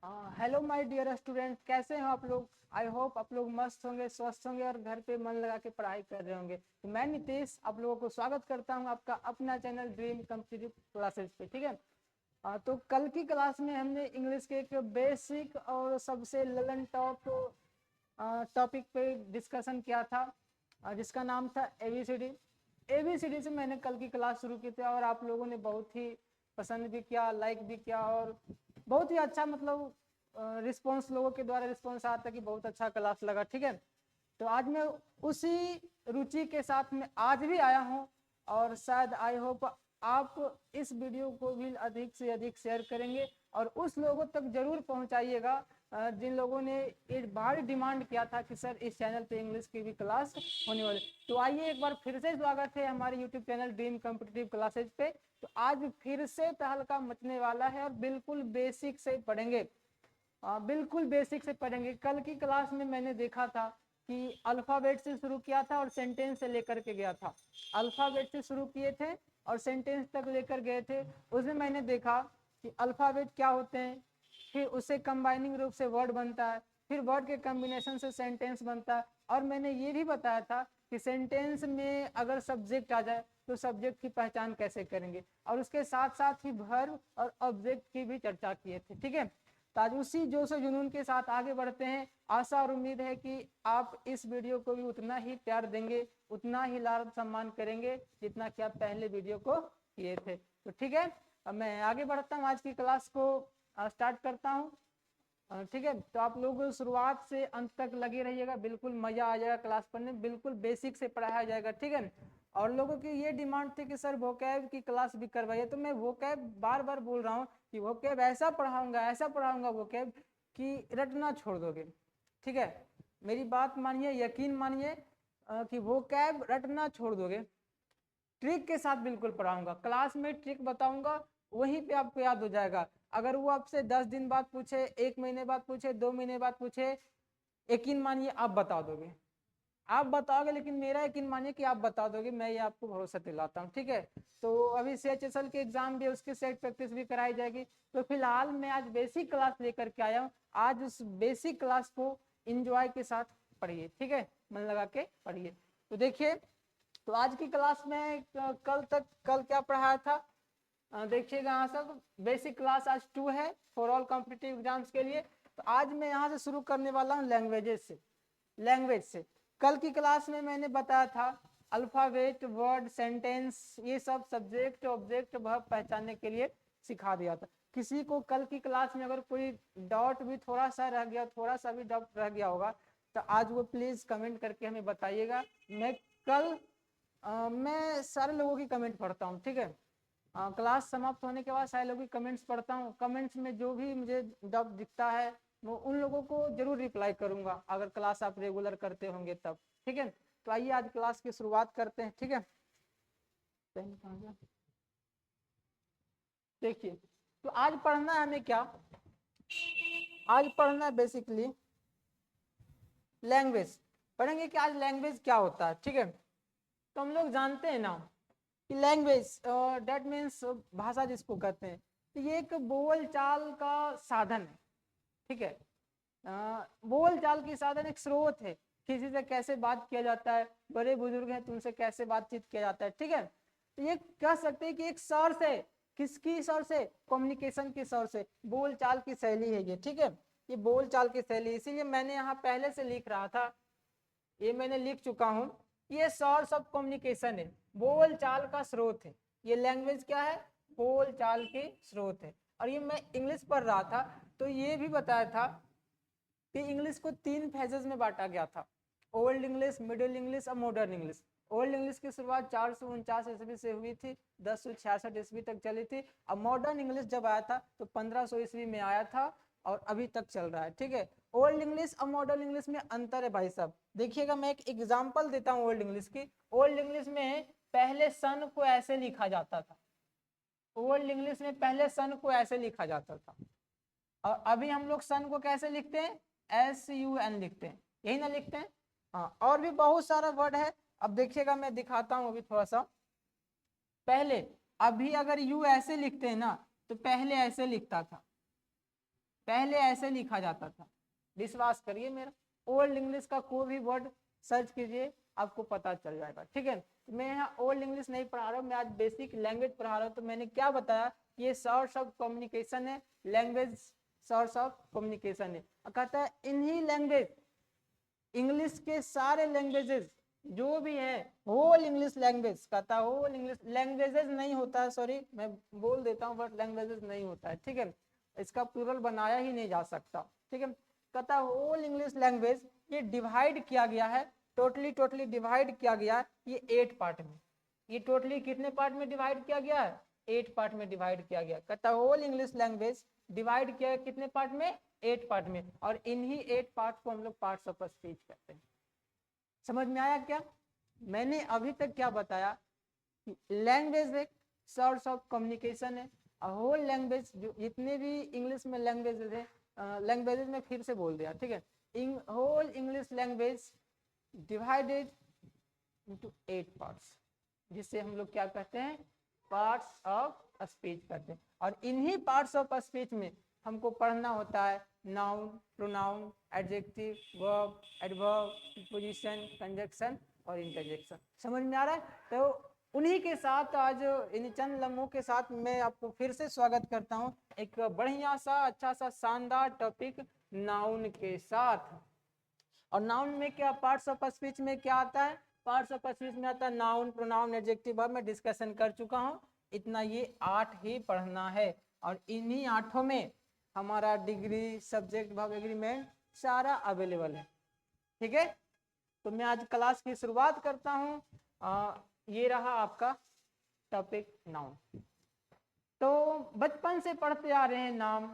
Hello my dear student, कैसे हैं आप लोग। आई होप आप लोग मस्त होंगे, स्वस्थ होंगे और घर पे मन लगा के पढ़ाई कर रहे होंगे। तो मैं नीतीश आप लोगों को स्वागत करता हूं आपका अपना चैनल ड्रीम कॉम्पिटिटिव क्लासेस पे। ठीक है। तो कल की क्लास में हमने इंग्लिश के एक बेसिक और सबसे ललन टॉप टॉपिक पे डिस्कशन किया था, जिसका नाम था एबीसीडी। एबीसीडी से मैंने कल की क्लास शुरू की थी और आप लोगों ने बहुत ही पसंद भी किया, लाइक भी किया और बहुत ही अच्छा मतलब रिस्पांस, लोगों के द्वारा रिस्पांस आता कि बहुत अच्छा क्लास लगा। ठीक है। तो आज मैं उसी रुचि के साथ में आज भी आया हूँ और शायद आई होप आप इस वीडियो को भी अधिक से अधिक शेयर करेंगे और उस लोगों तक जरूर पहुंचाइएगा जिन लोगों ने एक बार डिमांड किया था कि सर इस चैनल पे इंग्लिश की भी क्लास होने वाली। तो आइए एक बार फिर से स्वागत है हमारे YouTube channel dream competitive classes पे। तो आज फिर से तहलका मचने वाला है और बिल्कुल बेसिक से पढ़ेंगे। बिल्कुल बेसिक से पढ़ेंगे। कल की क्लास में मैंने देखा था कि अल्फ़ाबेट से शुरू किया था और सेंटेंस से लेकर के गया था। अल्फ़ाबेट से शुरू किए थे और सेंटेंस तक लेकर गए थे। उसमें मैंने देखा कि अल्फ़ाबेट क्या होते हैं, फिर उससे कंबाइनिंग रूप से वर्ड बनता है, फिर वर्ड के कम्बिनेशन से सेंटेंस बनता है। और मैंने ये भी बताया था कि सेंटेंस में अगर सब्जेक्ट आ जाए तो सब्जेक्ट की पहचान कैसे करेंगे, और उसके साथ साथ ही वर्ब और ऑब्जेक्ट की भी चर्चा किए थे। ठीक है। तो आज उसी जोश और जुनून के साथ आगे बढ़ते हैं। आशा और उम्मीद है कि आप इस वीडियो को भी उतना ही प्यार देंगे, उतना ही लाड सम्मान करेंगे जितना कि आप पहले वीडियो को किए थे। तो ठीक है, अब मैं आगे बढ़ता हूँ, आज की क्लास को स्टार्ट करता हूँ। ठीक है। तो आप लोग शुरुआत से अंत तक लगे रहिएगा, बिल्कुल मजा आ जाएगा क्लास पढ़ने, बिल्कुल बेसिक से पढ़ाया जाएगा। ठीक है। और लोगों की ये डिमांड थी कि सर वोकैब की क्लास भी करवाइए, तो मैं वोकैब बार बार बोल रहा हूँ कि वोकैब ऐसा पढ़ाऊंगा वोकैब कि रटना छोड़ दोगे। ठीक है। मेरी बात मानिए, यकीन मानिए कि वोकैब रटना छोड़ दोगे। ट्रिक के साथ बिल्कुल पढ़ाऊंगा, क्लास में ट्रिक बताऊंगा, वहीं पे आपको याद हो जाएगा। अगर वो आपसे 10 दिन बाद पूछे, 1 महीने बाद पूछे, 2 महीने बाद पूछे, यकीन मानिए आप बता दोगे। आप बताओगे, लेकिन मेरा यकीन मानिए कि आप बता दोगे, मैं ये आपको भरोसा दिलाता हूँ। ठीक है। तो अभी CHSL के एग्जाम भी, उसकी सेट प्रैक्टिस भी कराई जाएगी। तो फिलहाल मैं आज बेसिक क्लास लेकर के आया हूँ। आज उस बेसिक क्लास को इंजॉय के साथ पढ़िए। ठीक है, मन लगा के पढ़िए। तो देखिए, तो आज की क्लास में कल क्या पढ़ाया था, देखिएगा यहाँ सब। बेसिक क्लास आज 2 है फॉर ऑल कॉम्पिटिटिव एग्जाम्स के लिए। तो आज मैं यहाँ से शुरू करने वाला हूँ लैंग्वेज से। कल की क्लास में मैंने बताया था अल्फाबेट, वर्ड, सेंटेंस, ये सब सब्जेक्ट ऑब्जेक्ट वर्ब पहचानने के लिए सिखा दिया था। किसी को कल की क्लास में अगर कोई डाउट भी थोड़ा सा रह गया, थोड़ा सा भी डाउट रह गया होगा, तो आज वो प्लीज कमेंट करके हमें बताइएगा। मैं सारे लोगों की कमेंट पढ़ता हूँ। ठीक है। क्लास समाप्त होने के बाद सारे लोगों की कमेंट्स पढ़ता हूँ। कमेंट्स में जो भी मुझे डाउट दिखता है वो उन लोगों को जरूर रिप्लाई करूंगा, अगर क्लास आप रेगुलर करते होंगे तब। ठीक है। तो आइए आज क्लास की शुरुआत करते हैं। ठीक है। देखिए, तो आज पढ़ना है हमें क्या, आज पढ़ना है बेसिकली लैंग्वेज। पढ़ेंगे कि आज लैंग्वेज क्या होता है। ठीक है। तो हम लोग जानते हैं ना कि लैंग्वेज डेट मीन्स भाषा जिसको कहते हैं, तो ये एक बोल चाल का साधन है। ठीक है। बोल चाल की साधन एक स्रोत है, किसी से कैसे बात किया जाता है, बड़े बुजुर्ग हैं तो उनसे कैसे बातचीत किया जाता है। ठीक है। तो ये कह सकते हैं कि एक सोर्स है, किसकी सोर्स है, कम्युनिकेशन की सोर्स है, बोल चाल की शैली है ये। ठीक है। ये बोल चाल की शैली, इसीलिए मैंने यहाँ पहले से लिख रहा था, ये मैंने लिख चुका हूं, ये सोर्स ऑफ कम्युनिकेशन है, बोल चाल का स्रोत है। ये लैंग्वेज क्या है, बोल चाल के स्रोत है। और ये मैं इंग्लिश पढ़ रहा था तो ये भी बताया था कि इंग्लिश को 3 फेजेस में बांटा गया था, ओल्ड इंग्लिश, मिडिल इंग्लिश और मॉडर्न इंग्लिश। ओल्ड इंग्लिश की शुरुआत 449 ईस्वी से हुई थी, 1066 ईस्वी तक चली थी। अब मॉडर्न इंग्लिश जब आया था तो 1500 ईस्वी में आया था और अभी तक चल रहा है। ठीक है। ओल्ड इंग्लिश और मॉडर्न इंग्लिश में अंतर है भाई साहब। देखिएगा, मैं एक एग्जाम्पल देता हूँ ओल्ड इंग्लिश की। ओल्ड इंग्लिश में पहले सन को ऐसे लिखा जाता था, ओल्ड इंग्लिश में पहले सन को ऐसे लिखा जाता था, और अभी हम लोग सन को कैसे लिखते हैं, SUN लिखते हैं, यही ना लिखते हैं। हाँ, और भी बहुत सारा वर्ड है। अब देखिएगा, मैं दिखाता हूँ अभी थोड़ा सा। पहले, अभी अगर यू ऐसे लिखते हैं ना, तो पहले ऐसे लिखता था, पहले ऐसे लिखा जाता था, विश्वास करिए मेरा। ओल्ड इंग्लिश का कोई भी वर्ड सर्च कीजिए, आपको पता चल जाएगा, ठीक है। मैं यहाँ ओल्ड इंग्लिश नहीं पढ़ा रहा हूँ, मैं आज बेसिक लैंग्वेज पढ़ा रहा हूँ। तो मैंने क्या बताया, ये सोर्स ऑफ कम्युनिकेशन है, लैंग्वेज सोर्स ऑफ कम्युनिकेशन है। कहता है इन्हीं लैंग्वेज, इंग्लिश के सारे लैंग्वेजेस जो भी है, होल इंग्लिश लैंग्वेज, कहता है होल इंग्लिश लैंग्वेजेस नहीं होता है, सॉरी मैं बोल देता हूँ, बट लैंग्वेजेस नहीं होता है, ठीक है, इसका प्लूरल बनाया ही नहीं जा सकता, ठीक है। कहता है होल इंग्लिश लैंग्वेज ये डिवाइड किया गया है, टोटली डिवाइड किया गया है ये 8 पार्ट में। ये टोटली कितने पार्ट में डिवाइड किया गया है? 8 पार्ट में डिवाइड किया गया। कहता है होल इंग्लिश लैंग्वेज डिवाइड किया कितने पार्ट में? 8 पार्ट में। और इन्हीं 8 पार्ट को हम लोग पार्ट्स ऑफ स्पीच कहते हैं। समझ में आया क्या? मैंने अभी तक क्या बताया कि लैंग्वेज एक सोर्स ऑफ कम्युनिकेशन है। होल लैंग्वेज जो जितने भी इंग्लिश में लैंग्वेजेज है, लैंग्वेजेज में फिर से बोल दिया, ठीक है। Whole English language divided into 8 parts, जिससे हम लोग क्या कहते हैं? पार्ट्स ऑफ स्पीच कहते हैं। और इन्हीं पार्ट्स ऑफ स्पीच में हमको पढ़ना होता है noun, pronoun, adjective, verb, adverb, preposition, conjunction और इंटरजेक्शन। समझ में आ रहा है? तो उन्हीं के साथ आज इन चंद लम्हों के साथ मैं आपको फिर से स्वागत करता हूं एक बढ़िया सा अच्छा सा शानदार टॉपिक नाउन के साथ। और नाउन में क्या, पार्ट्स ऑफ स्पीच में क्या आता है? पार्ट्स ऑफ स्पीच में आता है नाउन, प्रोनाउन, एडजेक्टिव, वर्ब। मैं डिस्कशन कर चुका हूं इतना, ये 8 ही पढ़ना है। और इन्हीं 8 में हमारा डिग्री, सब्जेक्ट, वर्ब, एग्रीमेंट सारा अवेलेबल है, ठीक है। तो मैं आज क्लास की शुरुआत करता हूं। ये रहा आपका टॉपिक नाउन। तो बचपन से पढ़ते आ रहे हैं नाम,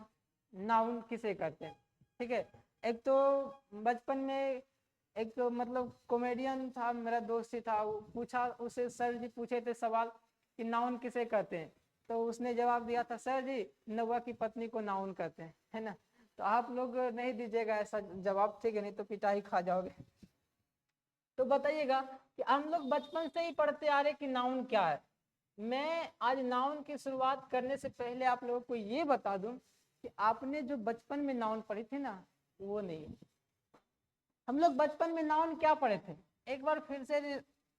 नाउन किसे कहते हैं, ठीक है। एक तो बचपन में एक तो मतलब कॉमेडियन था, मेरा दोस्त ही था, वो पूछा, उसे सर जी पूछे थे सवाल कि नाउन किसे कहते हैं, तो उसने जवाब दिया था सर जी नौवा की पत्नी को नाउन कहते हैं, है ना। तो आप लोग नहीं दीजिएगा ऐसा जवाब, ठीक है, नहीं तो पिटाई खा जाओगे। तो बताइएगा कि हम लोग बचपन से ही पढ़ते आ रहे कि नाउन क्या है। मैं आज नाउन की शुरुआत करने से पहले आप लोगों को ये बता दूं कि आपने जो बचपन में नाउन पढ़ी थी ना, वो नहीं। हम लोग बचपन में नाउन क्या पढ़े थे, एक बार फिर से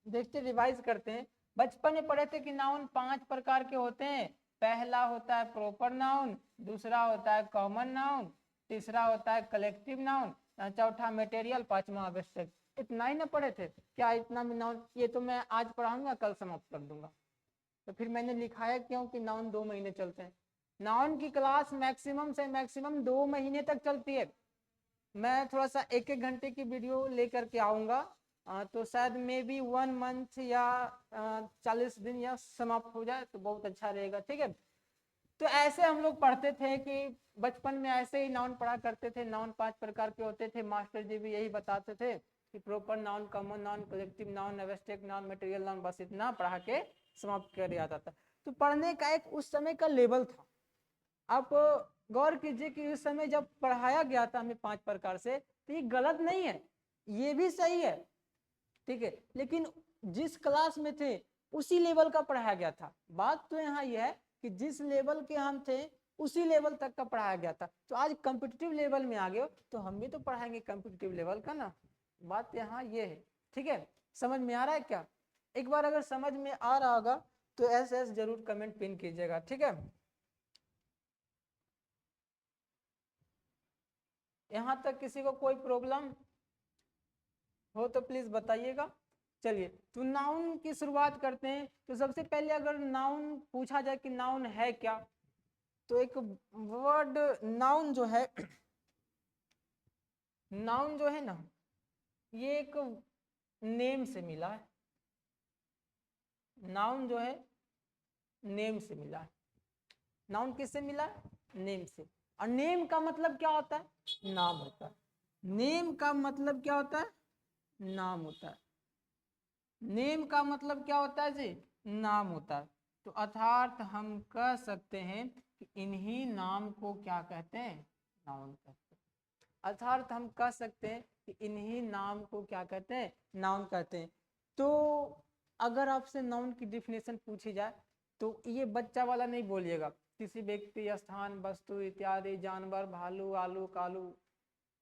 देखते, रिवाइज करते हैं। बचपन में पढ़े थे कि नाउन 5 प्रकार के होते हैं। पहला होता है प्रॉपर नाउन, दूसरा होता है कॉमन नाउन, तीसरा होता है कलेक्टिव नाउन, चौथा मटेरियल, पांचवा एब्स्ट्रैक्ट। इतना ही ना पढ़े थे क्या? इतना भी नाउन, ये तो मैं आज पढ़ाऊंगा, कल समाप्त कर दूंगा। तो फिर मैंने लिखाया क्यों कि नाउन 2 महीने चलते हैं। नाउन की क्लास मैक्सिमम से मैक्सिमम 2 महीने तक चलती है। मैं थोड़ा सा 1-1 घंटे की वीडियो लेकर के आऊँगा, तो शायद मे बी 1 मंथ या 40 दिन या समाप्त हो जाए तो बहुत अच्छा रहेगा, ठीक है। तो ऐसे हम लोग पढ़ते थे कि बचपन में ऐसे ही नाउन पढ़ा करते थे। नाउन 5 प्रकार के होते थे, मास्टर जी भी यही बताते थे कि proper noun, common noun, collective noun, abstract noun, material noun, बस इतना पढ़ा के समाप्त कर दिया जाता था। तो पढ़ने का एक उस समय का लेवल था। आप गौर कीजिए कि उस समय जब पढ़ाया गया था हमें 5 प्रकार से, तो ये गलत नहीं है, ये भी सही है, ठीक है। लेकिन जिस क्लास में थे उसी लेवल का पढ़ाया गया था। बात तो यहाँ यह है कि जिस लेवल के हम थे उसी लेवल तक का पढ़ाया गया था। तो आज कॉम्पिटिटिव लेवल में आ गए हो तो हम भी तो पढ़ाएंगे कॉम्पिटिटिव लेवल का ना। बात यहाँ ये है, ठीक है। समझ में आ रहा है क्या? एक बार अगर समझ में आ रहा होगा तो ऐसे जरूर कमेंट पिन कीजिएगा, ठीक है। यहाँ तक किसी को कोई प्रॉब्लम हो तो प्लीज बताइएगा। चलिए, तो नाउन की शुरुआत करते हैं। तो सबसे पहले अगर नाउन पूछा जाए कि नाउन है क्या, तो एक वर्ड नाउन जो है, नाउन जो है ना, ये एक नेम से मिला है। नाउन जो है नेम से मिला है। नाउन किससे मिला है? नेम से। और नेम का मतलब क्या होता है? नाम होता है। नेम का मतलब क्या होता है? नाम होता है। नेम का मतलब क्या होता है जी? नाम होता है। तो अर्थात हम कह सकते हैं कि इन्हीं नाम को क्या कहते हैं? नाउन कहते हैं। अर्थात हम कह सकते हैं कि इन्हीं नाम को क्या कहते हैं? नाउन कहते हैं। तो अगर आपसे नाउन की डिफिनेशन पूछी जाए तो ये बच्चा वाला नहीं बोलिएगा, किसी व्यक्ति, स्थान, वस्तु इत्यादि, जानवर, भालू, आलू, कालू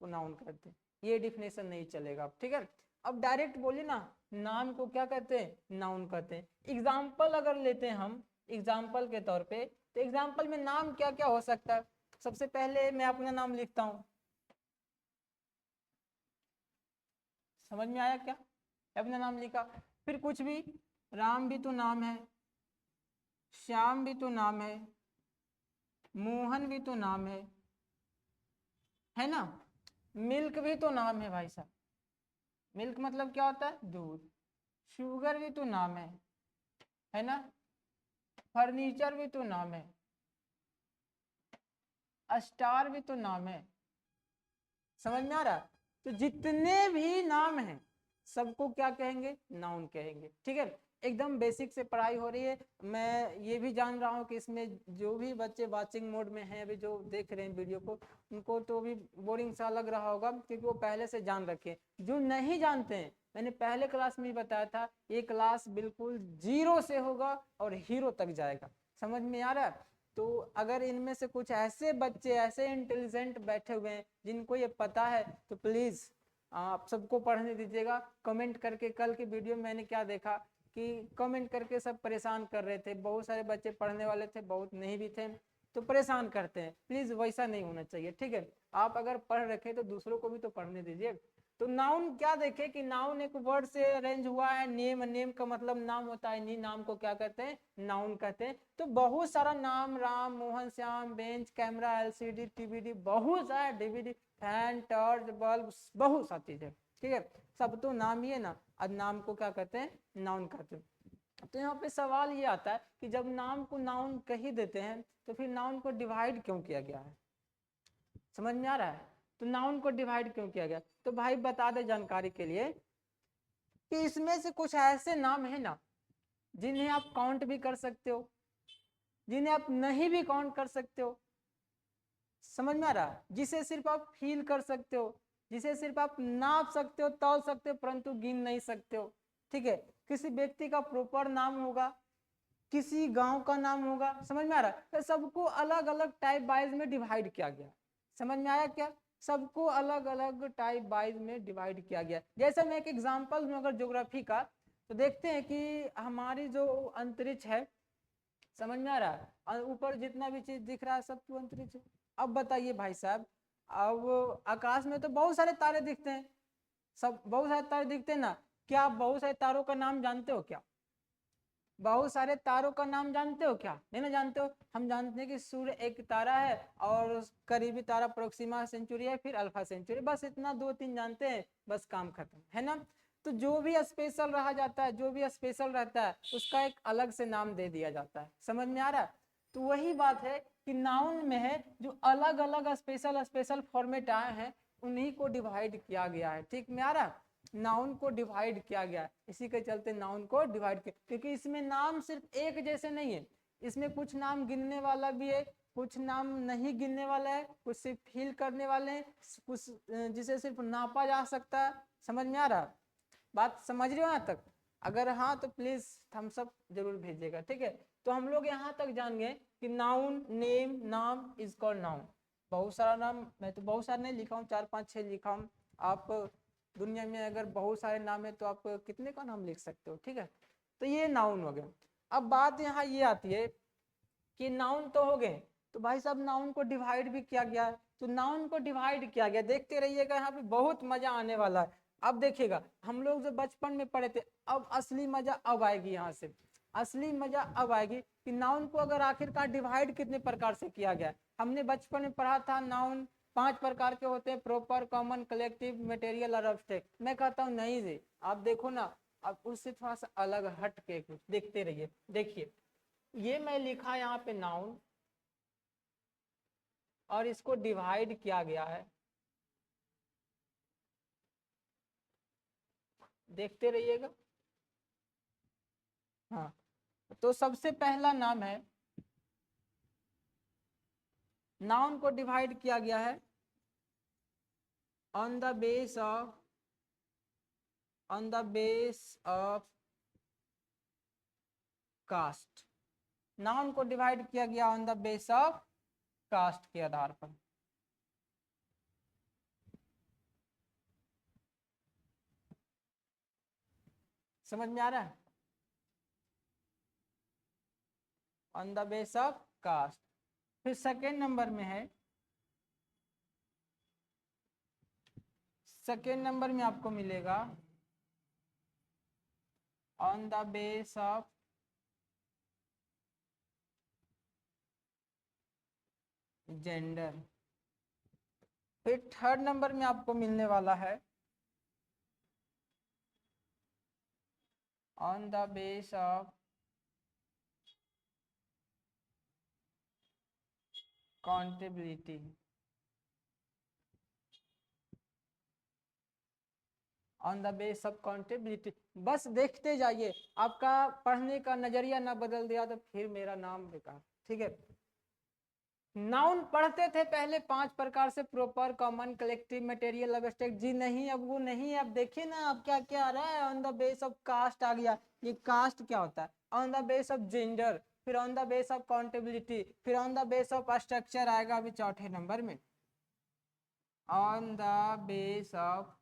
को नाउन कहते हैं। ये डिफिनेशन नहीं चलेगा, ठीक है। अब डायरेक्ट बोलिए ना, नाम को क्या कहते हैं, नाउन कहते हैं। एग्जाम्पल अगर लेते हैं हम, एग्जाम्पल के तौर पे, तो एग्जाम्पल में नाम क्या क्या हो सकता है। सबसे पहले मैं अपना नाम लिखता हूं, समझ में आया क्या, अपना नाम लिखा। फिर कुछ भी, राम भी तो नाम है, श्याम भी तो नाम है, मोहन भी तो नाम है ना। मिल्क भी तो नाम है भाई साहब, मिल्क मतलब क्या होता है, दूध। शुगर भी तो नाम है ना। फर्नीचर भी तो नाम है, स्टार भी तो नाम है। समझ में आ रहा। तो जितने भी नाम हैं सबको क्या कहेंगे, नाउन कहेंगे, ठीक है। एकदम बेसिक से पढ़ाई हो रही है। मैं ये भी जान रहा हूँ कि इसमें जो भी बच्चे वाचिंग मोड में हैं, अभी जो देख रहे हैं वीडियो को, उनको तो भी बोरिंग सा लग रहा होगा, क्योंकि वो पहले से जान रखे। जो नहीं जानते हैं, मैंने पहले क्लास में बताया था, ये क्लास बिल्कुल जीरो से होगा और हीरो तक जाएगा। समझ में आ रहा है। तो अगर इनमें से कुछ ऐसे बच्चे, ऐसे इंटेलिजेंट बैठे हुए हैं जिनको ये पता है, तो प्लीज आप सबको पढ़ने दीजिएगा। कमेंट करके, कल की वीडियो में मैंने क्या देखा कि कमेंट करके सब परेशान कर रहे थे। बहुत सारे बच्चे पढ़ने वाले थे, बहुत नहीं भी थे, तो परेशान करते हैं। प्लीज वैसा नहीं होना चाहिए, ठीक है। आप अगर पढ़ रखे तो दूसरों को भी तो पढ़ने दीजिए। तो नाउन क्या देखे कि नाउन एक वर्ड से अरेंज हुआ है। नेम, नेम का मतलब नाम होता है, नहीं नाम को क्या कहते हैं, नाउन कहते हैं। तो बहुत सारा नाम, Ram, Mohan, Shyam, bench, camera, LCD, TVD, बहुत सारा डीवीडी, फैन, टॉर्च, बल्ब, बहुत सा चीज है, ठीक है। सब तो नाम ही है ना, और नाम को क्या कहते हैं, नाउन कहते हैं। तो यहाँ पे सवाल ये आता है कि जब नाम को नाउन कह ही देते हैं, तो फिर नाउन को डिवाइड क्यों किया गया है। समझ में आ रहा है। तो नाउन को डिवाइड क्यों किया गया, तो भाई बता दे जानकारी के लिए कि इसमें से कुछ ऐसे नाम है ना जिन्हें आप काउंट भी कर सकते हो, जिन्हें आप नहीं भी काउंट कर सकते हो। समझ में आ रहा है। जिसे सिर्फ आप फील कर सकते हो, जिसे सिर्फ आप नाप सकते हो, तौल सकते हो, परंतु गिन नहीं सकते हो, ठीक है। किसी व्यक्ति का प्रॉपर नाम होगा, किसी गांव का नाम होगा। समझ में आ रहा है। तो सबको अलग अलग टाइप वाइज में डिवाइड किया गया। समझ में आया क्या, सबको अलग अलग टाइप वाइज में डिवाइड किया गया। जैसे मैं एक एग्जांपल दूं अगर ज्योग्राफी का, तो देखते हैं कि हमारी जो अंतरिक्ष है, समझ में आ रहा है, ऊपर जितना भी चीज दिख रहा है सब तो अंतरिक्ष है। अब बताइए भाई साहब, अब आकाश में तो बहुत सारे तारे दिखते हैं, सब बहुत सारे तारे दिखते हैं ना। क्या आप बहुत सारे तारों का नाम जानते हो क्या, बहुत सारे तारों का नाम जानते हो क्या, नहीं ना जानते हो। हम जानते हैं कि सूर्य एक तारा है, और करीबी तारा प्रोक्सिमा सेंचुरी है, फिर अल्फा सेंचुरी, बस इतना दो तीन जानते हैं, बस काम खत्म है ना। तो जो भी स्पेशल रहा जाता है, जो भी स्पेशल रहता है, उसका एक अलग से नाम दे दिया जाता है। समझ में आ रहा है। तो वही बात है कि नाउन में है जो अलग अलग स्पेशल स्पेशल फॉर्मेट आए हैं, उन्हीं को डिवाइड किया गया है। ठीक में आ रहा है। नाउन को डिवाइड किया गया, इसी के चलते नाउन को डिवाइड किया, क्योंकि इसमें नाम सिर्फ एक जैसे नहीं है। इसमें कुछ नाम गिनने वाला भी है, कुछ नाम नहीं गिनने वाला है, कुछ सिर्फ फील करने वाले हैं, कुछ जिसे सिर्फ नापा जा सकता है। समझ में आ रहा, बात समझ रहे हो यहाँ तक। अगर हाँ तो प्लीज थम्स अप जरूर भेजिएगा, ठीक है। तो हम लोग यहाँ तक जान गए कि नाउन, नेम, नाम इज कॉल्ड नाउन। बहुत सारा नाम, मैं तो बहुत सारा नहीं लिखा हूँ, 4 5 6 लिखा हूँ। आप दुनिया में अगर बहुत सारे नाम है तो आप कितने का नाम लिख सकते हो, ठीक है। तो ये नाउन हो गया। अब बात यहाँ ये आती है कि नाउन तो हो गए, तो भाई साहब नाउन को डिवाइड भी किया गया है। तो नाउन को डिवाइड किया गया, देखते रहिएगा, यहाँ पे बहुत मजा आने वाला है। अब देखिएगा, हम लोग जो बचपन में पढ़े थे, अब असली मजा अब आएगी। यहाँ से असली मजा अब आएगी कि नाउन को अगर आखिरकार डिवाइड कितने प्रकार से किया गया। हमने बचपन में पढ़ा था नाउन 5 प्रकार के होते हैं, प्रॉपर, कॉमन, कलेक्टिव, मटेरियल और अब्स्ट्रैक्ट। मैं कहता हूँ नहीं जी, आप देखो ना, अब उससे थोड़ा सा अलग हट के कुछ देखते रहिए। देखिए, ये मैं लिखा यहाँ पे नाउन, और इसको डिवाइड किया गया है, देखते रहिएगा। हाँ, तो सबसे पहला नाम है, नाउन को डिवाइड किया गया है on the base of caste. Noun को डिवाइड किया गया on the base of caste के आधार पर। समझ में आ रहा है? On the base of caste. फिर सेकेंड नंबर में है, सेकेंड नंबर में आपको मिलेगा on the base of gender. फिर थर्ड नंबर में आपको मिलने वाला है on the base of countability. On the base of countability. बस देखते जाइए, आपका पढ़ने का नजरिया ना बदल दिया तो फिर मेरा नाम बेकार। ठीक है, नाउन पढ़ते थे पहले 5 प्रकार से, proper, common, collective, material, abstract. जी नहीं, अब वो नहीं है। अब देखिए ना, अब क्या क्या आ रहा है, on the base of caste आ गया। ये कास्ट क्या होता है? On the base of gender, फिर on the base of countability, फिर on the base of structure आएगा अभी चौथे नंबर में, on the base of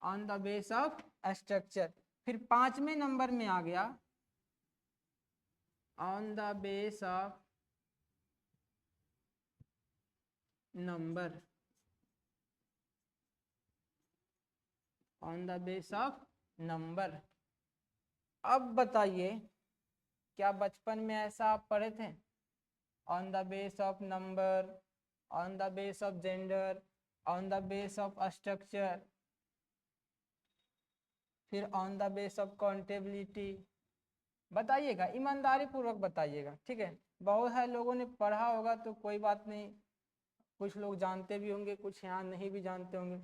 on the base of structure. फिर 5वें नंबर में आ गया on the base of number, on the base of number. अब बताइए, क्या बचपन में ऐसा आप पढ़े थे? On the base of number, on the base of gender, on the base of structure, फिर on the base of countability. बताइएगा, ईमानदारी पूर्वक बताइएगा, ठीक है? बहुत है लोगों ने पढ़ा होगा तो कोई बात नहीं, कुछ लोग जानते भी होंगे, कुछ यहाँ नहीं भी जानते होंगे।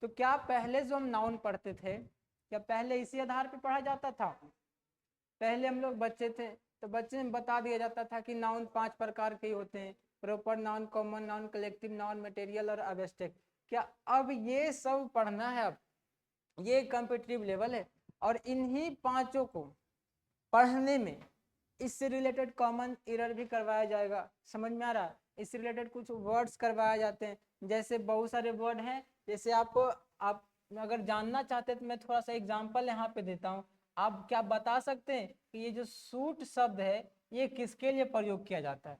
तो क्या पहले जो हम नाउन पढ़ते थे, क्या पहले इसी आधार पर पढ़ा जाता था? पहले हम लोग बच्चे थे तो बच्चे में बता दिया जाता था कि नाउन 5 प्रकार के होते हैं, proper noun, common noun, collective noun, material और एब्स्ट्रैक्ट। क्या अब ये सब पढ़ना है? अब ये कॉम्पिटिटिव लेवल है, और इन्हीं पांचों को पढ़ने में इससे रिलेटेड कॉमन एरर भी करवाया जाएगा। समझ में आ रहा है? इससे रिलेटेड कुछ वर्ड्स करवाए जाते हैं, जैसे बहुत सारे वर्ड हैं। जैसे आप अगर जानना चाहते हैं तो मैं थोड़ा सा एग्जांपल यहाँ पे देता हूँ। आप क्या बता सकते हैं कि ये जो सूट शब्द है ये किसके लिए प्रयोग किया जाता है?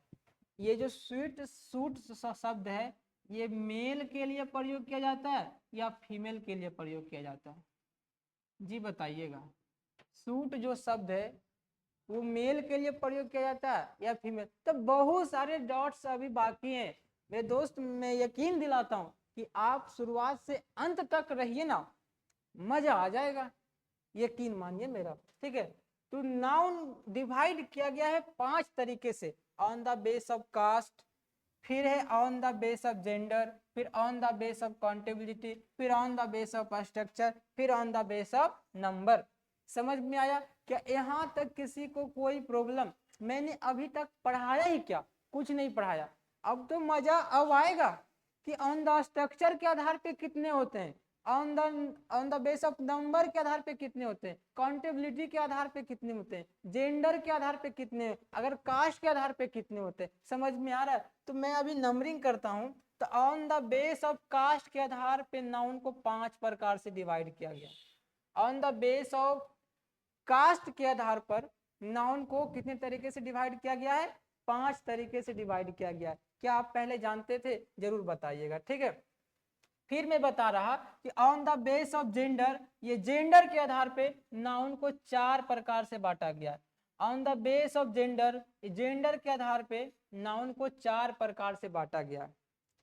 ये जो सूट शब्द है ये मेल के लिए प्रयोग किया जाता है या फीमेल के लिए प्रयोग किया जाता है? जी बताइएगा। सूट जो शब्द है वो मेल के लिए प्रयोग किया जाता है या फीमेल? तो बहुत सारे डॉट्स अभी बाकी हैं मेरे दोस्त। मैं यकीन दिलाता हूँ कि आप शुरुआत से अंत तक रहिए ना, मजा आ जाएगा, यकीन मानिए मेरा। ठीक है, तो नाउन डिवाइड किया गया है 5 तरीके से, on the base of caste, फिर है on the base of gender, फिर on the base of countability, फिर on the base of structure, फिर on the base of number. समझ में आया? क्या यहाँ तक किसी को कोई प्रॉब्लम? मैंने अभी तक पढ़ाया ही क्या? कुछ नहीं पढ़ाया। अब तो मजा अब आएगा कि ऑन द स्ट्रक्चर के आधार पे कितने होते हैं, on the base of number के आधार पे कितने होते हैं, काउंटेबिलिटी के आधार पे कितने होते हैं, जेंडर के आधार पे कितने, अगर कास्ट के आधार पे कितने होते हैं। समझ में आ रहा है? तो मैं अभी नंबरिंग करता हूं। तो on the base of caste के आधार पे नाउन को 5 प्रकार से डिवाइड किया गया। On the base of caste के आधार पर नाउन को कितने तरीके से डिवाइड किया गया है? 5 तरीके से डिवाइड किया गया है। क्या आप पहले जानते थे? जरूर बताइएगा, ठीक है? फिर मैं बता रहा कि on the base of gender, ये जेंडर के आधार पे नाउन को 4 प्रकार से बांटा गया है। On the base of gender, gender के आधार पे नाउन को 4 प्रकार से बांटा गया है।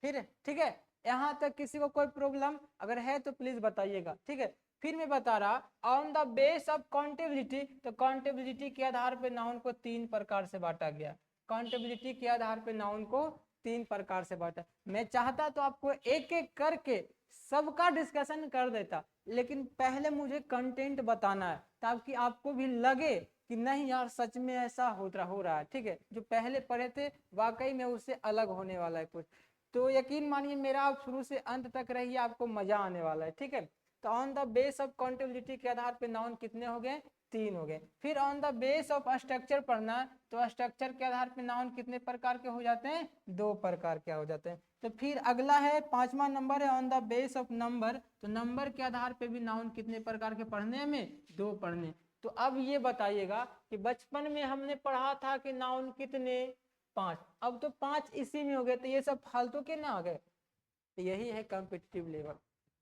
फिर ठीक है, यहां तक किसी को कोई प्रॉब्लम अगर है तो प्लीज बताइएगा, ठीक है? फिर मैं बता रहा on the base of accountability, तो काउंटेबिलिटी के आधार पे नाउन को 3 प्रकार से बांटा गया। काउंटेबिलिटी के आधार पे नाउन को 3 प्रकार से बांटा। मैं चाहता तो आपको एक एक करके सबका डिस्कशन कर देता, लेकिन पहले मुझे कंटेंट बताना है ताकि आपको भी लगे कि नहीं यार सच में ऐसा हो रहा है। ठीक है, जो पहले पढ़े थे वाकई में उससे अलग होने वाला है कुछ। तो यकीन मानिए मेरा, आप शुरू से अंत तक रहिए, आपको मजा आने वाला है। ठीक है, तो on the base of accountability के आधार पे नाउन कितने हो गए, 3 हो गए। फिर on the base of structure पढ़ना है, तो स्ट्रक्चर के आधार पे नाउन कितने प्रकार के हो जाते हैं, 2 प्रकार के हो जाते हैं। तो फिर अगला है 5वां नंबर है on the base of number, तो नंबर के आधार पे भी नाउन कितने प्रकार के पढ़ने, हमें 2 पढ़ने। तो अब ये बताइएगा कि बचपन में हमने पढ़ा था कि नाउन कितने, 5, अब तो 5 इसी में हो गए, तो ये सब फालतू के ना आ गए। तो यही है कॉम्पिटिटिव लेवल,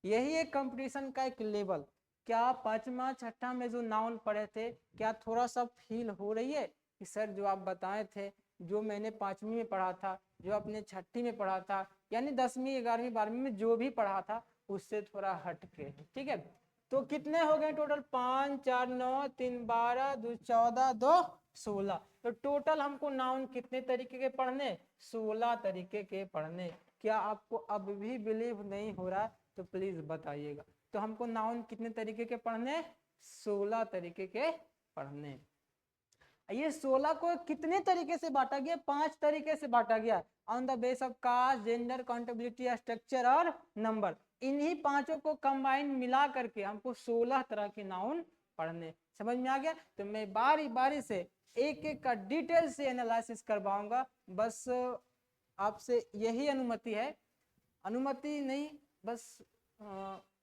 यही है कंपटीशन का एक लेवल। क्या 5वां 6ठा में जो नाउन पढ़े थे, क्या थोड़ा सा फील हो रही है कि सर जो आप बताए थे, जो मैंने 5वीं में पढ़ा था, जो अपने 6ठी में पढ़ा था, यानी 10वीं 11वीं 12वीं में जो भी पढ़ा था उससे थोड़ा हट के है, ठीक है। तो कितने हो गए टोटल, 5 4 9 3 12 2 14 2 16। तो टोटल हमको नाउन कितने तरीके के पढ़ने, 16 तरीके के पढ़ने। क्या आपको अब भी बिलीव नहीं हो रहा तो प्लीज बताइएगा। तो हमको नाउन कितने तरीके के पढ़ने, 16 तरीके के पढ़ने। ये 16 को कितने तरीके से बांटा गया, 5 तरीके से बांटा गया, on the base of caste, gender, countability, structure और नंबर। इन्हीं पांचों को कंबाइन मिला करके हमको 16 तरह के नाउन पढ़ने। समझ में आ गया। तो मैं बारी बारी से एक एक का डिटेल से एनालिसिस करवाऊंगा। बस आपसे यही अनुमति है, अनुमति नहीं, बस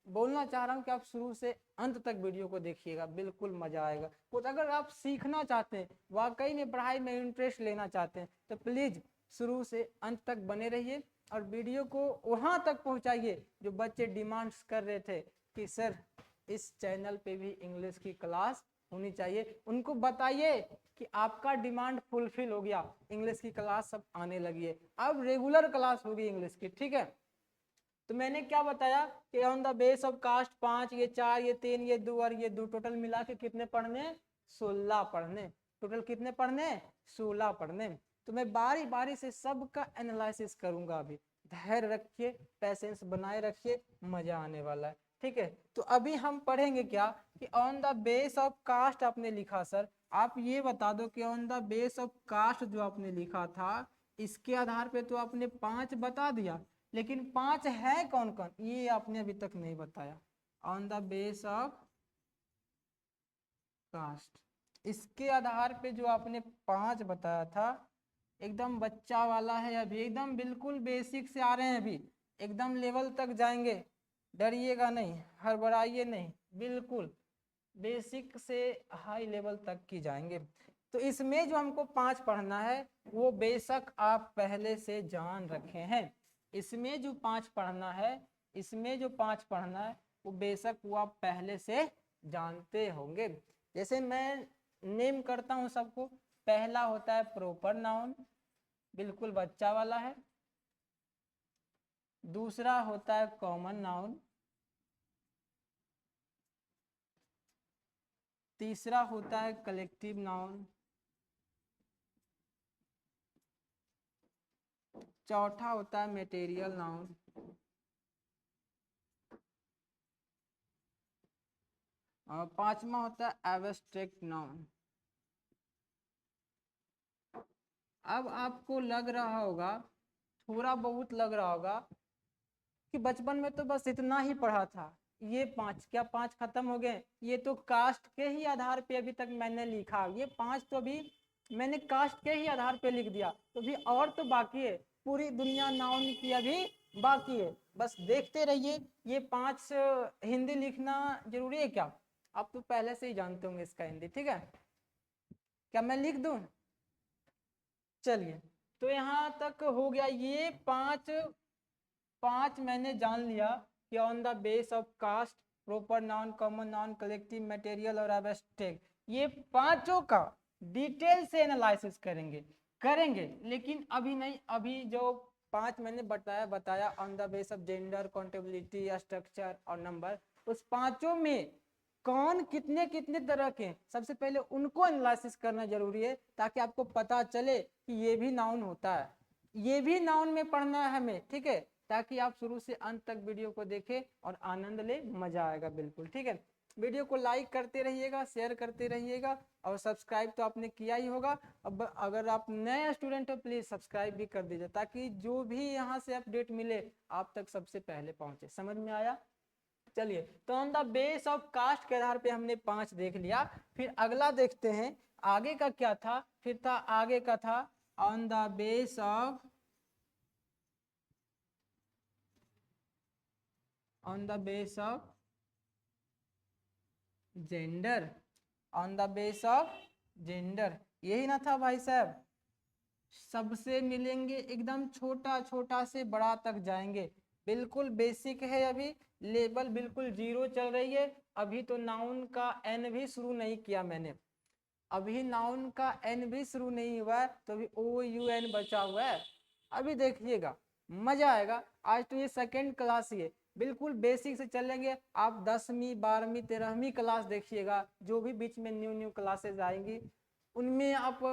बोलना चाह रहा हूँ कि आप शुरू से अंत तक वीडियो को देखिएगा, बिल्कुल मजा आएगा। कुछ अगर आप सीखना चाहते हैं, वाकई में पढ़ाई में इंटरेस्ट लेना चाहते हैं, तो प्लीज शुरू से अंत तक बने रहिए और वीडियो को वहां तक पहुंचाइए जो बच्चे डिमांड्स कर रहे थे कि सर इस चैनल पे भी इंग्लिश की क्लास होनी चाहिए। उनको बताइए कि आपका डिमांड फुलफिल हो गया, इंग्लिश की क्लास सब आने लगी है, अब रेगुलर क्लास होगी इंग्लिश की, ठीक है। तो मैंने क्या बताया कि on the base of caste 5, ये 4, ये 3, ये 2 और ये 2, टोटल मिला के कितने पढ़ने, 16 पढ़ने। टोटल कितने पढ़ने, 16 पढ़ने। तो मैं बारी बारी से सबका एनालिसिस करूंगा। अभी धैर्य रखिए, पैसेंस बनाए रखिए, मजा आने वाला है, ठीक है। तो अभी हम पढ़ेंगे क्या कि on the base of caste आपने लिखा, सर आप ये बता दो कि on the base of caste जो आपने लिखा था, इसके आधार पे तो आपने 5 बता दिया, लेकिन 5 है कौन कौन ये आपने अभी तक नहीं बताया। On the base of caste, इसके आधार पे जो आपने 5 बताया था, एकदम बच्चा वाला है, अभी एकदम बिल्कुल बेसिक से आ रहे हैं, अभी एकदम लेवल तक जाएंगे, डरिएगा नहीं, हड़बड़ाइए नहीं, बिल्कुल बेसिक से हाई लेवल तक की जाएंगे। तो इसमें जो हमको 5 पढ़ना है वो बेशक आप पहले से जान रखे हैं। इसमें जो 5 पढ़ना है, इसमें जो 5 पढ़ना है वो बेशक वो आप पहले से जानते होंगे। जैसे मैं नेम करता हूं सबको, पहला होता है प्रॉपर नाउन, बिल्कुल बच्चा वाला है। दूसरा होता है कॉमन नाउन। तीसरा होता है कलेक्टिव नाउन। चौथा होता है मटेरियल नाउन। और 5वां होता है एब्स्ट्रैक्ट नाउन। अब आपको लग रहा होगा, थोड़ा बहुत लग रहा होगा कि बचपन में तो बस इतना ही पढ़ा था, ये 5 क्या 5 खत्म हो गए, ये तो कास्ट के ही आधार पे अभी तक मैंने लिखा, ये 5 तो अभी मैंने कास्ट के ही आधार पे लिख दिया, तो भी और तो बाकी है, पूरी दुनिया नाउन की अभी बाकी है। बस देखते रहिए। ये 5 हिंदी लिखना जरूरी है क्या, आप तो पहले से ही जानते होंगे इसका हिंदी, ठीक है। क्या मैं लिख दूं, चलिए। तो यहाँ तक हो गया, ये 5 मैंने जान लिया कि on the base of caste, proper noun, common noun, collective, material और एब्स्ट्रैक्ट, ये पांचों का डिटेल से एनालिसिस करेंगे लेकिन अभी नहीं। अभी जो 5 मैंने बताया on the base of gender, countability, structure और नंबर, उस पांचों में कौन कितने कितने तरह के, सबसे पहले उनको एनालिसिस करना जरूरी है, ताकि आपको पता चले कि ये भी नाउन होता है, ये भी नाउन में पढ़ना है हमें, ठीक है। ताकि आप शुरू से अंत तक वीडियो को देखें और आनंद ले, मजा आएगा बिल्कुल, ठीक है। वीडियो को लाइक करते रहिएगा, शेयर करते रहिएगा और सब्सक्राइब तो आपने किया ही होगा। अब अगर आप नए स्टूडेंट हो प्लीज सब्सक्राइब भी कर दीजिए, ताकि जो भी यहाँ से अपडेट मिले आप तक सबसे पहले पहुंचे। समझ में आया, चलिए, तो on the base of caste के आधार पे हमने 5 देख लिया। फिर अगला देखते हैं आगे का क्या था। फिर था आगे का था on the base of gender, on the base of gender, यही ना था भाई साहब। सबसे मिलेंगे एकदम छोटा छोटा से बड़ा तक जाएंगे, बिल्कुल बेसिक है। अभी लेवल बिल्कुल 0 चल रही है। अभी तो नाउन का एन भी शुरू नहीं किया मैंने, अभी नाउन का एन भी शुरू नहीं हुआ है, तो अभी ओ यू एन बचा हुआ है। अभी देखिएगा मजा आएगा। आज तो ये सेकेंड क्लास ही है, बिल्कुल बेसिक से चलेंगे। आप 10वीं 12वीं 13वीं क्लास देखिएगा, जो भी बीच में न्यू न्यू क्लासेज आएंगी उनमें आप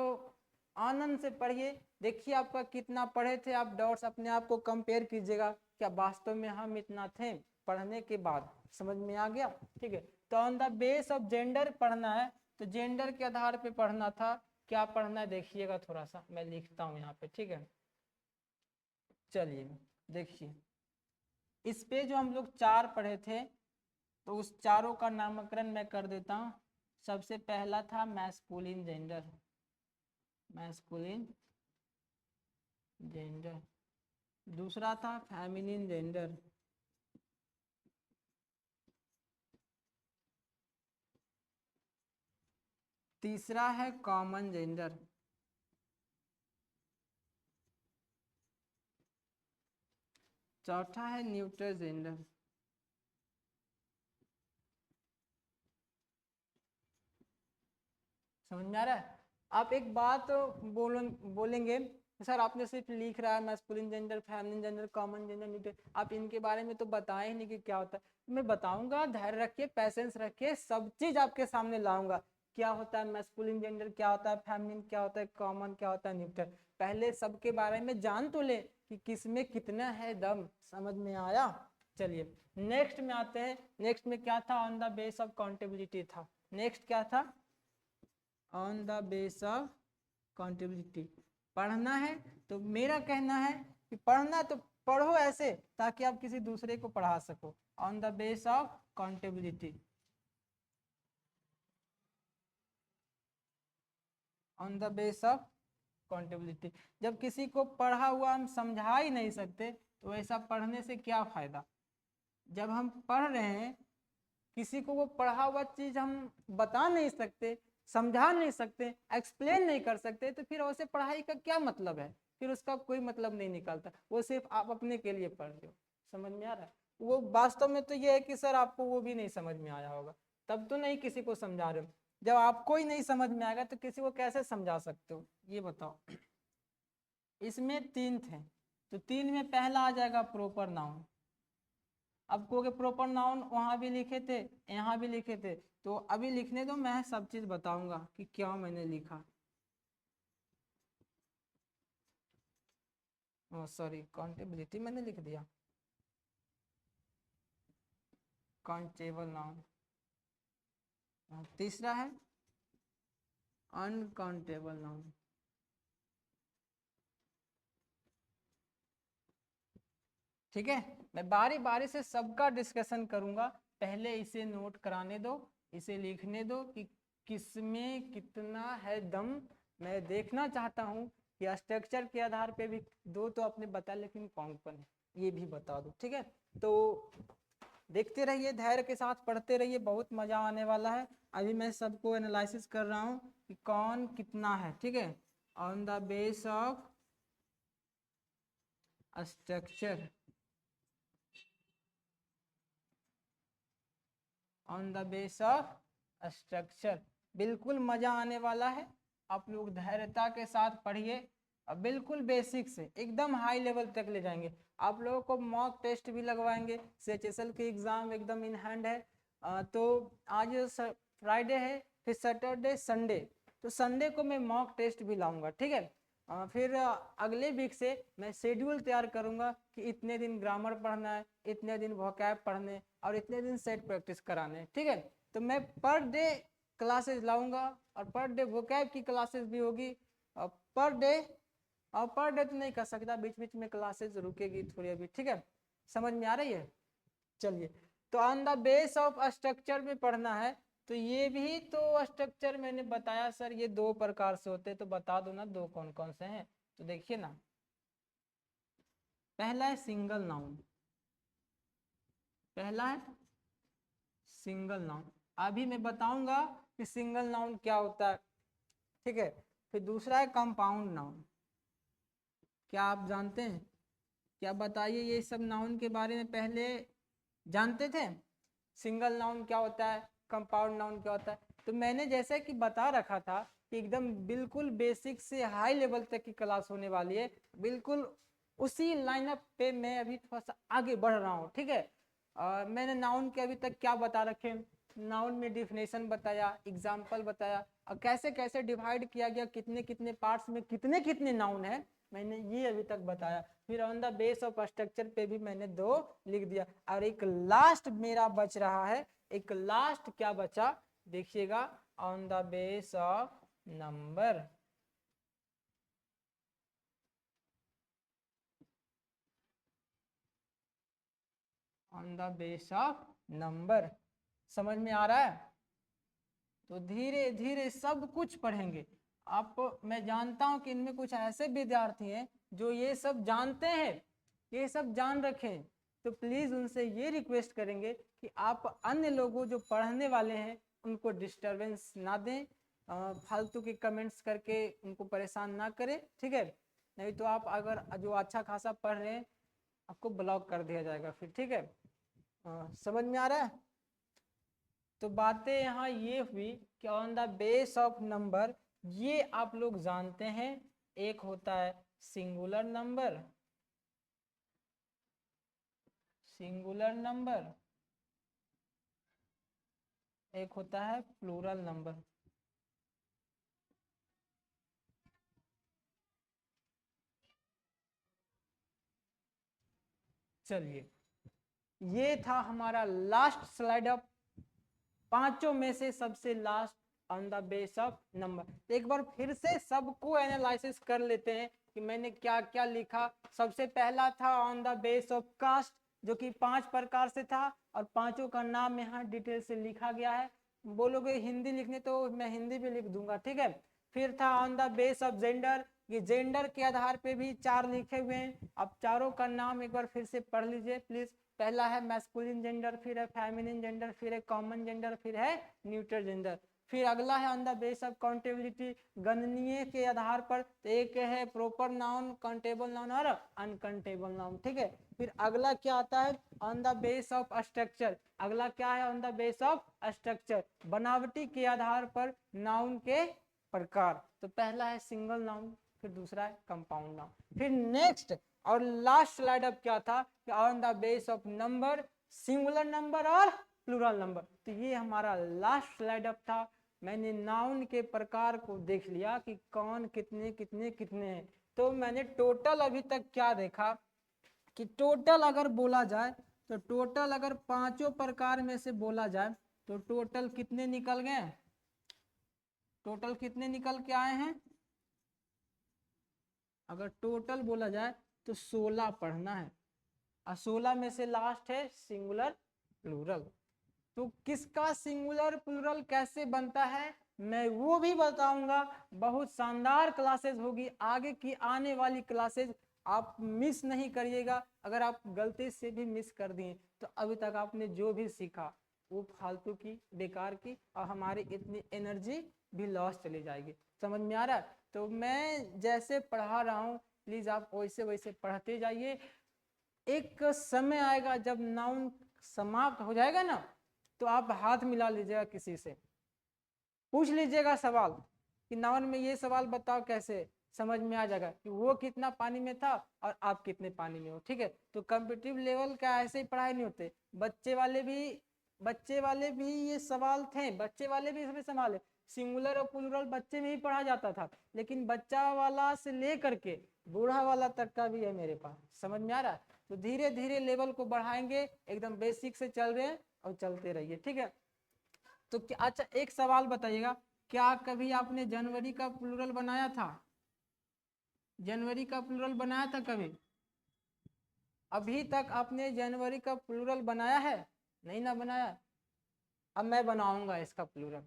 आनंद से पढ़िए। देखिए आपका कितना पढ़े थे आप, डॉट्स अपने आप को कंपेयर कीजिएगा, क्या वास्तव में हम इतना थे पढ़ने के बाद? समझ में आ गया? ठीक है, तो on the base of gender पढ़ना है, तो जेंडर के आधार पे पढ़ना था। क्या पढ़ना है देखिएगा, थोड़ा सा मैं लिखता हूँ यहाँ पे, ठीक है। चलिए देखिए, इस पे जो हम लोग 4 पढ़े थे, तो उस चारों का नामकरण मैं कर देता हूँ। सबसे पहला था मैस्कुलिन जेंडर, मैस्कुलिन जेंडर। दूसरा था फेमिनिन जेंडर। तीसरा है कॉमन जेंडर। चौथा है न्यूट्रल जेंडर। समझ में आ रहा है? आप एक बात बोलेंगे सर आपने सिर्फ लिख रहा है masculine gender, feminine gender, common gender, neutral, आप इनके बारे में तो बताए ही नहीं कि क्या होता है। मैं बताऊंगा, धैर्य रखिए, पैसेंस रखिए, सब चीज आपके सामने लाऊंगा। क्या होता है मैस्कुलिन जेंडर, क्या होता है फेमिनिन, क्या होता है कॉमन, क्या होता है न्यूट्रल। पहले सबके बारे में जान तो ले कि किसमें कितना है दम। समझ में आया? चलिए नेक्स्ट में आते हैं। नेक्स्ट में क्या था? On the base of accountability था। नेक्स्ट क्या था? On the base of accountability पढ़ना है। तो मेरा कहना है कि पढ़ना तो पढ़ो ऐसे ताकि आप किसी दूसरे को पढ़ा सको। On the base of countability, on the base of accountability. जब किसी को पढ़ा हुआ हम समझा ही नहीं सकते तो ऐसा पढ़ने से क्या फायदा? जब हम पढ़ रहे हैं, किसी को वो पढ़ा हुआ चीज हम बता नहीं सकते, समझा नहीं सकते, एक्सप्लेन नहीं कर सकते, तो फिर वैसे पढ़ाई का क्या मतलब है? फिर उसका कोई मतलब नहीं निकलता, वो सिर्फ आप अपने के लिए पढ़ रहे हो। समझ में आ रहा है? वो वास्तव में तो ये है कि सर आपको वो भी नहीं समझ में आया होगा, तब तो नहीं किसी को समझा रहे हो। जब आपको ही नहीं समझ में आएगा तो किसी को कैसे समझा सकते हो, ये बताओ। इसमें 3 थे, तो 3 में पहला आ जाएगा प्रॉपर नाउन। अब कहोगे प्रॉपर नाउन वहां भी लिखे थे, यहाँ भी लिखे थे, तो अभी लिखने दो, मैं सब चीज बताऊंगा कि क्या मैंने लिखा। सॉरी, काउंटेबिलिटी मैंने लिख दिया, काउंटेबल नाउन। तीसरा है अनकाउंटेबल नाउन। ठीक है, मैं बारी बारी से सबका डिस्कशन करूंगा। पहले इसे नोट कराने दो, इसे लिखने दो कि किसमें कितना है दम। मैं देखना चाहता हूँ कि स्ट्रक्चर के आधार पे भी दो तो आपने बता, लेकिन कौन कौन है ये भी बता दो। ठीक है, तो देखते रहिए, धैर्य के साथ पढ़ते रहिए, बहुत मजा आने वाला है। अभी मैं सबको एनालिसिस कर रहा हूँ कि कौन कितना है। ठीक है, on the base of structure, on the base of structure, बिल्कुल मजा आने वाला है। आप लोग धैर्यता के साथ पढ़िए, और बिल्कुल बेसिक से एकदम हाई लेवल तक ले जाएंगे। आप लोगों को मॉक टेस्ट भी लगवाएंगे, CHSL के एग्जाम एकदम इन हैंड है। तो आज फ्राइडे है, फिर सैटरडे संडे, तो संडे को मैं मॉक टेस्ट भी लाऊंगा। ठीक है, फिर अगले वीक से मैं शेड्यूल तैयार करूंगा कि इतने दिन ग्रामर पढ़ना है, इतने दिन वोकैब पढ़ने, और इतने दिन सेट प्रैक्टिस कराने। ठीक है, तो मैं पर डे क्लासेस लाऊंगा, और पर डे वोकैब की क्लासेस भी होगी, और पर डे तो नहीं कर सकता, बीच बीच में क्लासेस रुकेगी थोड़ी अभी। ठीक है, समझ में आ रही है? चलिए, तो on the base of structure में पढ़ना है। तो ये भी तो स्ट्रक्चर मैंने बताया सर ये दो प्रकार से होते हैं, तो बता दो ना दो कौन कौन से हैं। तो देखिए ना, पहला है सिंगल नाउन, पहला है सिंगल नाउन। अभी मैं बताऊंगा कि सिंगल नाउन क्या होता है, ठीक है। फिर दूसरा है कंपाउंड नाउन। क्या आप जानते हैं? क्या बताइए, ये सब नाउन के बारे में पहले जानते थे? सिंगल नाउन क्या होता है, कंपाउंड नाउन क्या होता है? तो मैंने जैसे कि बता रखा था कि एकदम बिल्कुल बेसिक से हाई लेवल तक की क्लास होने वाली है, बिल्कुल उसी लाइनअप पे मैं अभी थोड़ा सा आगे बढ़ रहा हूँ, ठीक है। मैंने नाउन के अभी तक क्या बता रखे, नाउन में डिफिनेशन बताया, एग्जाम्पल बताया, और कैसे कैसे डिवाइड किया गया, कितने कितने पार्ट्स में कितने कितने नाउन है, मैंने ये अभी तक बताया। फिर on the base of structure पे भी मैंने दो लिख दिया, और एक लास्ट मेरा बच रहा है, एक लास्ट क्या बचा देखिएगा, on the base of number. On the base of number, समझ में आ रहा है? तो धीरे धीरे सब कुछ पढ़ेंगे आप। मैं जानता हूं कि इनमें कुछ ऐसे विद्यार्थी हैं जो ये सब जानते हैं, ये सब जान रखें, तो प्लीज उनसे ये रिक्वेस्ट करेंगे कि आप अन्य लोगों जो पढ़ने वाले हैं उनको डिस्टरबेंस ना दें, फालतू के कमेंट्स करके उनको परेशान ना करें, ठीक है। नहीं तो आप अगर जो अच्छा खासा पढ़ रहे हैं आपको ब्लॉक कर दिया जाएगा फिर, ठीक है। समझ में आ रहा है? तो बातें यहाँ ये हुई कि on the base of number ये आप लोग जानते हैं, एक होता है सिंगुलर नंबर, सिंगुलर नंबर, एक होता है प्लूरल नंबर। चलिए, ये था हमारा लास्ट स्लाइड अप, पांचों में से सबसे last on the base of number. एक बार फिर से सबको एनालिसिस कर लेते हैं कि मैंने क्या क्या लिखा। सबसे पहला था on the base of caste, जो कि 5 प्रकार से था, और पांचों का नाम यहाँ डिटेल से लिखा गया है। बोलोगे हिंदी लिखने तो मैं हिंदी भी लिख दूंगा, ठीक है। फिर था on the base of gender, ये जेंडर के आधार पे भी 4 लिखे हुए हैं। अब चारों का नाम एक बार फिर से पढ़ लीजिए प्लीज। पहला है मैस्कुलिन जेंडर, फिर है फेमिनिन जेंडर, फिर है कॉमन जेंडर, फिर है न्यूट्रल जेंडर। फिर अगला है on the base of countability, गणनीय के आधार पर। तो एक है प्रॉपर नाउन, काउंटेबल नाउन और अनकाउंटेबल नाउन, ठीक है। फिर अगला क्या आता है on the base of structure, अगला क्या है on the base of structure, बनावटी के आधार पर नाउन के प्रकार। तो पहला है सिंगल नाउन, फिर दूसरा है कंपाउंड नाउन। फिर नेक्स्ट और लास्ट स्लाइड अब क्या था कि on the base of number, singular number और प्लूरल नंबर। तो ये हमारा लास्ट स्लाइड अप था। मैंने नाउन के प्रकार को देख लिया कि कौन कितने कितने कितने हैं। तो मैंने टोटल अभी तक क्या देखा कि टोटल अगर बोला जाए तो टोटल अगर पांचों प्रकार में से बोला जाए तो टोटल कितने निकल गए, टोटल कितने निकल के आए हैं? अगर टोटल बोला जाए तो 16 पढ़ना है, और 16 में से लास्ट है सिंगुलर प्लूरल। तो किसका सिंगुलर प्लूरल कैसे बनता है मैं वो भी बताऊंगा। बहुत शानदार क्लासेस होगी, आगे की आने वाली क्लासेस आप मिस नहीं करिएगा। अगर आप गलती से भी मिस कर दिए तो अभी तक आपने जो भी सीखा वो फालतू की, बेकार की, और हमारी इतनी एनर्जी भी लॉस चली जाएगी। समझ में आ रहा है? तो मैं जैसे पढ़ा रहा हूँ प्लीज आप वैसे वैसे पढ़ते जाइए। एक समय आएगा जब नाउन समाप्त हो जाएगा ना, तो आप हाथ मिला लीजिएगा किसी से, पूछ लीजिएगा सवाल कि नाउन में ये सवाल बताओ, कैसे समझ में आ जाएगा कि वो कितना पानी में था और आप कितने पानी में हो, ठीक है। तो कॉम्पिटिटिव लेवल का ऐसे ही पढ़ाई नहीं होते। बच्चे वाले भी ये सवाल थे, बच्चे वाले भी इसमें सवाल है। सिंगुलर और प्लूरल बच्चे में ही पढ़ा जाता था, लेकिन बच्चा वाला से ले करके बूढ़ा वाला तक का भी है मेरे पास। समझ में आ रहा है? तो धीरे धीरे लेवल को बढ़ाएंगे, एकदम बेसिक से चल रहे हैं और चलते रहिए, ठीक है। तो क्या, अच्छा एक सवाल बताइएगा, क्या कभी आपने जनवरी का प्लूरल बनाया था? जनवरी का प्लूरल बनाया था कभी? अभी तक आपने जनवरी का प्लूरल बनाया है? नहीं ना बनाया, अब मैं बनाऊंगा इसका प्लूरल।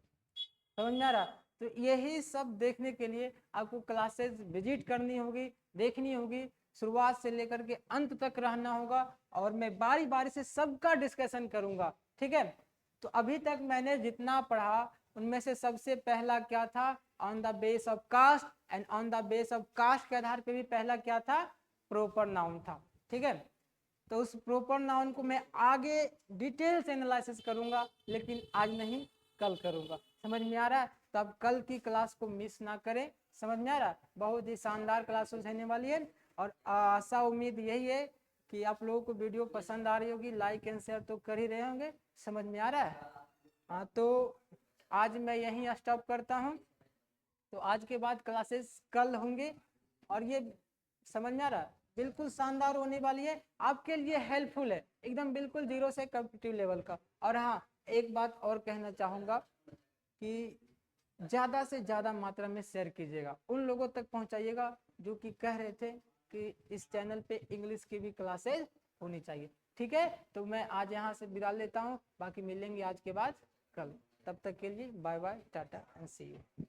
समझ में आ रहा? तो यही सब देखने के लिए आपको क्लासेस विजिट करनी होगी, देखनी होगी, शुरुआत से लेकर के अंत तक रहना होगा, और मैं बारी बारी से सबका डिस्कशन करूंगा। ठीक है, तो अभी तक मैंने जितना पढ़ा उनमें से सबसे पहला क्या था, on the base of caste, and on the base of caste के आधार पे भी पहला क्या था, प्रॉपर नाउन था। ठीक है, तो उस प्रॉपर नाउन को मैं आगे डिटेल से एनालिसिस करूंगा, लेकिन आज नहीं कल करूंगा। समझ में आ रहा है? तो आप कल की क्लास को मिस ना करें। समझ में आ रहा है? बहुत ही शानदार क्लास होने वाली है, और आशा उम्मीद यही है कि आप लोगों को वीडियो पसंद आ रही होगी, लाइक एंड शेयर तो कर ही रहे होंगे। समझ में आ रहा है? हाँ, तो आज मैं यहीं स्टॉप करता हूँ। तो आज के बाद क्लासेस कल होंगे, और ये समझ में आ रहा है, बिल्कुल शानदार होने वाली है, आपके लिए हेल्पफुल है एकदम, बिल्कुल जीरो से कॉम्पिटिटिव लेवल का। और हाँ, एक बात और कहना चाहूँगा कि ज़्यादा से ज़्यादा मात्रा में शेयर कीजिएगा, उन लोगों तक पहुँचाइएगा जो कि कह रहे थे कि इस चैनल पे इंग्लिश की भी क्लासेज होनी चाहिए। ठीक है, तो मैं आज यहाँ से विदा लेता हूँ, बाकी मिलेंगे आज के बाद कल। तब तक के लिए bye bye, tata and see you.